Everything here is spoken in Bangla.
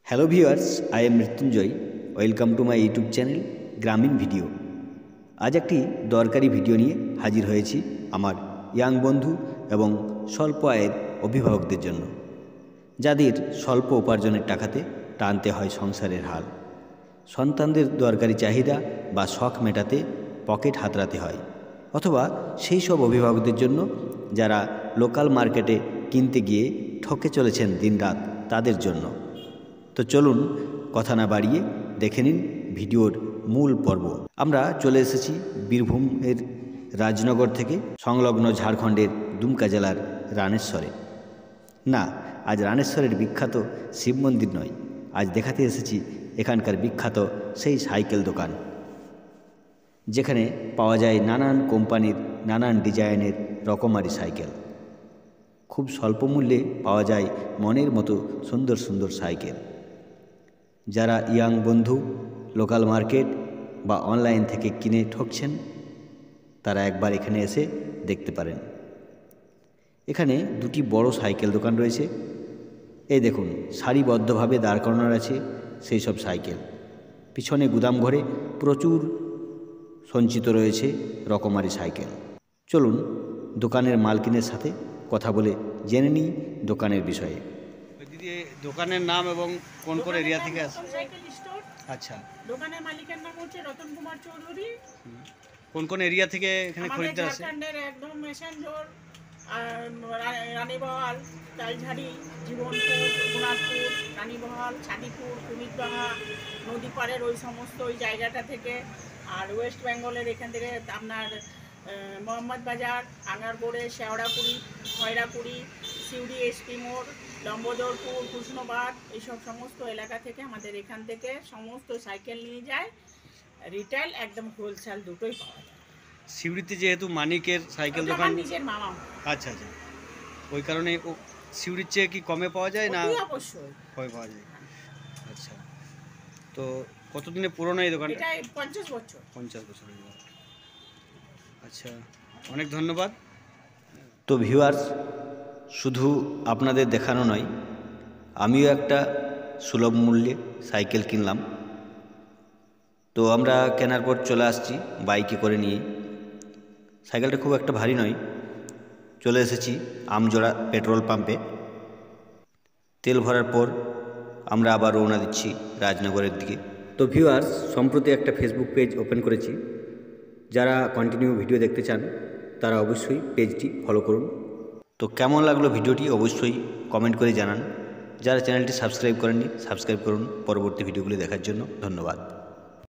Hello viewers, I am Mrityunjay. Welcome to my YouTube channel Grameen video. আজ একটি দরকারি ভিডিও নিয়ে হাজির হয়েছি আমার ইয়াং বন্ধু এবং স্বল্প আয়ের অভিভাবকদের জন্য, যাদের স্বল্প উপার্জনের টাকাতে টানতে হয় সংসারের হাল। সন্তানদের দরকারি চাহিদা বা শখ মেটাতে পকেট হাতড়াতে হয়, অথবা সেই সব অভিভাবকদের জন্য যারা লোকাল মার্কেটে কিনতে গিয়ে ঠকে চলেছেন দিনরাত, তাদের জন্য। তো চলুন কথা না বাড়িয়ে দেখে নিন ভিডিওর মূল পর্ব। আমরা চলে এসেছি বীরভূমের রাজনগর থেকে সংলগ্ন ঝাড়খণ্ডের দুমকা জেলার রানেশ্বরে। না, আজ রানেশ্বরের বিখ্যাত শিব মন্দির নয়, আজ দেখাতে এসেছি এখানকার বিখ্যাত সেই সাইকেল দোকান, যেখানে পাওয়া যায় নানান কোম্পানির নানান ডিজাইনের রকমারি সাইকেল। খুব স্বল্প মূল্যে পাওয়া যায় মনের মতো সুন্দর সুন্দর সাইকেল। যারা ইয়াং বন্ধু লোকাল মার্কেট বা অনলাইন থেকে কিনে ঠকছেন, তারা একবার এখানে এসে দেখতে পারেন। এখানে দুটি বড় সাইকেল দোকান রয়েছে। এই দেখুন, সারিবদ্ধভাবে দাঁড় করানো আছে সেই সব সাইকেল। পিছনে গুদাম ঘরে প্রচুর সঞ্চিত রয়েছে রকমারি সাইকেল। চলুন দোকানের মালকিনের সাথে কথা বলে জেনে নিই দোকানের বিষয়ে। দিদি, দোকানের নাম এবং কোন কোন এরিয়া থেকে আসে? Cycle store. আচ্ছা, দোকানের মালিকের নাম হচ্ছে রতন কুমার চৌধুরী। কোন কোন এরিয়া থেকে এখানে খরিদ্দার আসে? ঝাড়খণ্ডের একদম মেসেঞ্জর, রানীবহাল, তালঝাড়ি, জীবনপুর, গুণাপুর, রানীবহাল, ছাতিপুর, কুমিরবাহা, নদী পাড়ের ওই সমস্ত ওই জায়গাটা থেকে। আর ওয়েস্ট বেঙ্গলের এখান থেকে আপনার মোহাম্মদ বাজার, আঙ্গারগোড়ে, শেওড়াপুরি, খয়রাপুরি, সিউড়ি, এসপি মোড়, লম্বদরপুর, কৃষ্ণবাদ, এইসব সমস্ত এলাকা থেকে আমাদের এখান থেকে সমস্ত সাইকেল নিয়ে যায়। রিটেল একদম হোলসেল দুটোই পাওয়া যায়। সিউড়িতে যেহেতু মানিকের সাইকেল দোকান, নিজের মামা। আচ্ছা আচ্ছা, ওই কারণে ও সিউড়ির চেয়ে কি কমে পাওয়া যায় না? অবশ্যই কমে পাওয়া যায়। আচ্ছা, তো কতদিনে পুরনো এই দোকানটা? এটা 50 বছর। 50 বছর হয়ে গেল। আচ্ছা, অনেক ধন্যবাদ। তো ভিউয়ার্স, শুধু আপনাদের দেখানো নয়, আমিও একটা সুলভ মূল্যে সাইকেল কিনলাম। তো আমরা কেনার পর চলে আসছি বাইকে করে নিয়ে। সাইকেলটা খুব একটা ভারী নয়। চলে এসেছি আমজোড়া পেট্রোল পাম্পে। তেল ভরার পর আমরা আবার রওনা দিচ্ছি রাজনগরের দিকে। তো ভিউয়ার্স, সম্প্রতি একটা ফেসবুক পেজ ওপেন করেছি। যারা কন্টিনিউ ভিডিও দেখতে চান তারা অবশ্যই পেজটি ফলো করুন। তো কেমন লাগলো ভিডিওটি অবশ্যই কমেন্ট করে জানান। যারা চ্যানেলটি সাবস্ক্রাইব করেননি, সাবস্ক্রাইব করুন পরবর্তী ভিডিওগুলি দেখার জন্য। ধন্যবাদ।